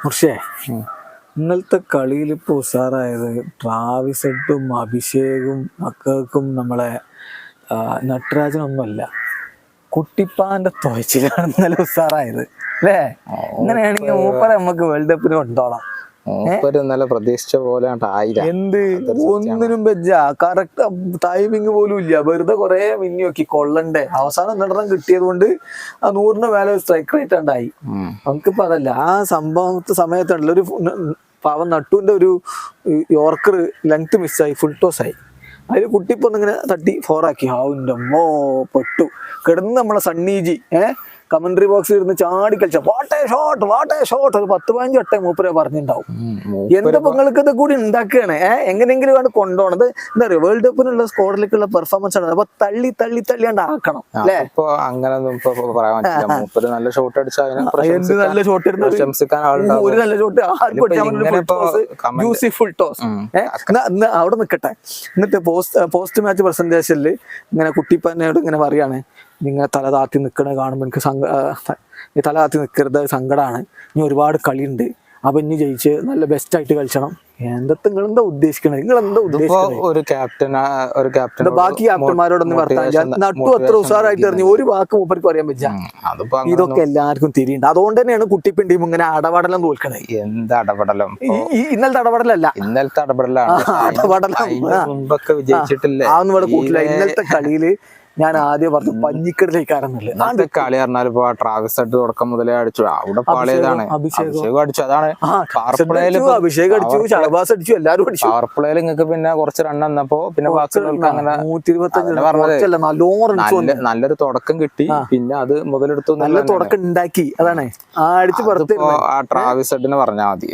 പക്ഷേ ഇന്നലത്തെ കളിയിൽ ഇപ്പോൾ ഉഷാറായത് ട്രാവിസട്ടും അഭിഷേകും മക്കൾക്കും നമ്മളെ നട്ടരാജനൊന്നുമല്ല, കുട്ടിപ്പാന്റെ തുഴച്ചിലാണ് ഇന്നലെ ഉഷാറായത് അല്ലേ? അങ്ങനെയാണെങ്കിൽ മൂപ്പരെ നമുക്ക് വേൾഡ് കപ്പിന് കൊണ്ടോളാം. ഇന്നലെ പ്രതീക്ഷിച്ച പോലെ എന്ത് ഒന്നിനും വെച്ചാ കറക്റ്റ് ടൈമിങ് പോലും ഇല്ല, വെറുതെ കുറെ മിന്നി നോക്കി കൊള്ളണ്ടേ, അവസാനം എന്നിടം കിട്ടിയത് കൊണ്ട് ആ 100ന് മേലെ സ്ട്രൈക്ക് റേറ്റ് ഉണ്ടായി. നമുക്കിപ്പോ അതല്ല, ആ സമയത്തുണ്ടല്ലോ ഒരു പാവം നട്ടുവിന്റെ ഒരു യോർക്കർ ലെങ്ത് മിസ്സായി, ഫുൾ ടോസ് ആയി. അതിൽ കുട്ടിപ്പോ ഒന്നിങ്ങനെ തട്ടി 4 ആക്കി. ഹാവിന്റെ അമ്മോ പെട്ടു കിടന്ന് നമ്മളെ സണ്ണീജി കമന്ററി ബോക്സിൽ ഇരുന്ന് ചാടി കളിച്ച വാട്ടേ ഷോട്ട് ഒരു 10-15 വട്ടം മൂപ്പരെ പറഞ്ഞിട്ടുണ്ടാവും. എന്താ നിങ്ങൾക്ക് ഇത് കൂടി ഉണ്ടാക്കുകയാണ് എങ്ങനെയെങ്കിലും ആണ് കൊണ്ടുപോകണത്. എന്താ പറയുക, വേൾഡ് കപ്പിനുള്ള സ്കോഡിലേക്കുള്ള പെർഫോമൻസ് ആണ്. അപ്പൊ തള്ളിയാണ്ട് ആക്കണം അല്ലേ? നല്ല ഷോട്ട് എന്ത് നല്ല ഷോട്ട് ഒരു നല്ല ഷോട്ട് ഫുൾ ടോസ്. അവിടെ നിൽക്കട്ടെ. എന്നിട്ട് പോസ്റ്റ് മാച്ച് പ്രസന്റേഷനിൽ ഇങ്ങനെ കുട്ടിപ്പന്നോട് ഇങ്ങനെ പറയാണ്, നിങ്ങൾ തല താത്തി നിൽക്കണ കാണുമ്പോൾ എനിക്ക് തല താത്തി നിൽക്കരുത്, സങ്കടമാണ്, ഇനി ഒരുപാട് കളിയുണ്ട്, അപ്പൊ ഇനി ജയിച്ച് നല്ല ബെസ്റ്റ് ആയിട്ട് കളിച്ചണം. നിങ്ങളെന്താ ഉദ്ദേശിക്കണത്? നിങ്ങളെന്താ ഉദ്ദേശിക്കണത്? ബാക്കി ക്യാപ്റ്റന്മാരോടൊന്നും വർത്താൻ നട്ടു അത്ര ഉഷാറായിട്ട് എറിഞ്ഞു ഒരു വാക്ക് മൂപ്പർക്ക് പറയാൻ പറ്റില്ല. ഇതൊക്കെ എല്ലാവർക്കും തിരിയുണ്ട്. അതുകൊണ്ട് തന്നെയാണ് കുട്ടിപ്പൻ ടീം ഇങ്ങനെ അടപടലം തോൽക്കണത്. എന്താ അടപടലം? ഇന്നലത്തെ അടപടലല്ല, ഇന്നലത്തെ അടപടലാണ്. വിജയിച്ചിട്ടില്ല അതൊന്നും ഇവിടെ കൂട്ടില്ല. ഇന്നലത്തെ കളിയില് ഞാൻ ആദ്യം പറഞ്ഞു പഞ്ഞിക്കടലേക്കാരെന്നല്ലേ കളി പറഞ്ഞാൽ ഇപ്പൊ ട്രാവിസട്ട് തുടക്കം മുതലേ അടിച്ചു. അവിടെ പാളിയതാണ്, അഭിഷേകം അടിച്ചു. അതാണ് അഭിഷേക് അടിച്ചു, ഷഹബാസ് അടിച്ചു, എല്ലാരും അടിച്ചു. പവർ പ്ലേയിൽ നിങ്ങൾക്ക് പിന്നെ കുറച്ച് റൺ വന്നപ്പോ പിന്നെ ബാക്കിയുള്ളവർക്ക് അങ്ങനെ 125 നല്ലൊരു തുടക്കം കിട്ടി. പിന്നെ അത് മുതലെടുത്തു, നല്ല തുടക്കം ഉണ്ടാക്കി. അതാണ് അടിച്ചു പുറത്ത്. ആ ട്രാവിസട്ടിന് പറഞ്ഞാൽ മതി.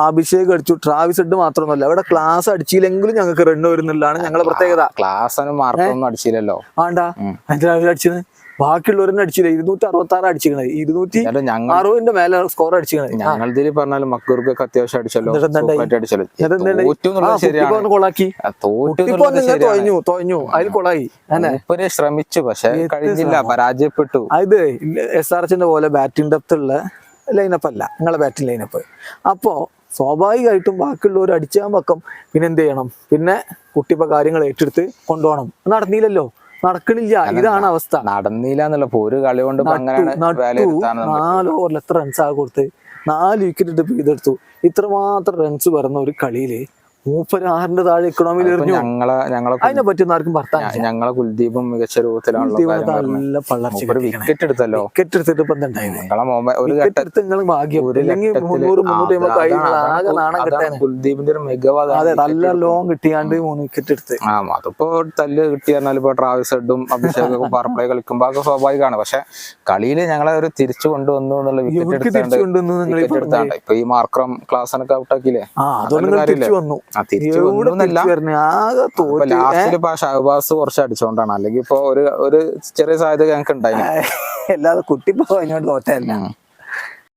അഭിഷേക് അടിച്ചു, ട്രാവിസട്ട് മാത്രമല്ല, ഇവിടെ ക്ലാസ് അടിച്ചില്ലെങ്കിലും ഞങ്ങൾക്ക് റൺ വരുന്നുള്ളതാണ് ഞങ്ങളുടെ പ്രത്യേകത. ക്ലാസ്സിന് മാർക്കൊന്നും അടിച്ചില്ലല്ലോ. ആണ്ടാ അടിച്ചത് ബാക്കിയുള്ളവരെന്നെ അടിച്ചില്ല. 266 അടിച്ചിരിക്കണത്, 260 മേലെ സ്കോർ അടിച്ചിരിക്കണത്. ഞങ്ങൾ പറഞ്ഞാലും മക്കൂർക്കൊക്കെ അത്യാവശ്യം അടിച്ചല്ലോ, കൊളാക്കി തൊഴഞ്ഞു അതിൽ കൊളായി. ശ്രമിച്ചു പക്ഷെ കഴിഞ്ഞില്ല, പരാജയപ്പെട്ടു. ഇത് SRHന്റെ പോലെ ബാറ്റിംഗ് ഡെപ്ത് ഉള്ള ലൈനപ്പ് അല്ല നിങ്ങളെ ബാറ്റിംഗ് ലൈനപ്പ്. അപ്പോ സ്വാഭാവികമായിട്ടും ബാക്കിയുള്ളവർ അടിച്ചാൻ പക്കം പിന്നെ എന്ത് ചെയ്യണം? പിന്നെ കുട്ടിപ്പോ കാര്യങ്ങൾ ഏറ്റെടുത്ത് കൊണ്ടുപോകണം. നടന്നില്ലല്ലോ, നടക്കണില്ല. ഇതാണ് അവസ്ഥ. നടന്നില്ല എന്നുള്ള ഒരു കളി കൊണ്ട് 4 ഓവറിൽ എത്ര റൺസാ കൊടുത്ത്? 4 വിക്കറ്റ് ഇട്ട് ഇതെടുത്തു. ഇത്രമാത്രം റൺസ് വരുന്ന ഒരു കളിയില് മൂപ്പര് 6ന്റെ താഴെ ഇക്കണോമിയിൽ എറിഞ്ഞു. അതിനെ പറ്റുന്ന ആർക്കും ഭർത്താൻ. ഞങ്ങളെ കുൽദീപും മികച്ച രൂപത്തിലാണ് വിക്കറ്റ് എടുത്തല്ലോ. വിക്കറ്റ് എടുത്തിട്ട് ഇപ്പൊ എന്താ ഭാഗ്യം. കുൽദീപിന്റെ ഒരു മികവ്. അതെ, നല്ല ലോങ് കിട്ടിയാണ്ട് 3 വിക്കറ്റ് എടുത്ത്. അതിപ്പോ തല്ല് കിട്ടി പറഞ്ഞാൽ ഇപ്പൊ ട്രാവിസഡും അഭിഷേകും പവർ പ്ലേ കളിക്കുമ്പോ ഒക്കെ സ്വാഭാവികമാണ്. പക്ഷെ കളിയിൽ ഞങ്ങളെ ഒരു തിരിച്ചു കൊണ്ടുവന്നു എന്നുള്ള വിക്കറ്റ് എടുത്താണ്ട് ഇപ്പൊ ഈ മാർക്രം ക്ലാസ്സിനൊക്കെ ഔട്ടാക്കിയില്ലേ, ഷഹബാസ് കുറച്ച് അടിച്ചോണ്ടാണ്. അല്ലെങ്കിൽ ഇപ്പൊ ഒരു ചെറിയ സാധ്യത ഞങ്ങൾക്ക് ഉണ്ടായി. അല്ലാതെ കുട്ടിപ്പോ അതിനോട് തോറ്റല്ല.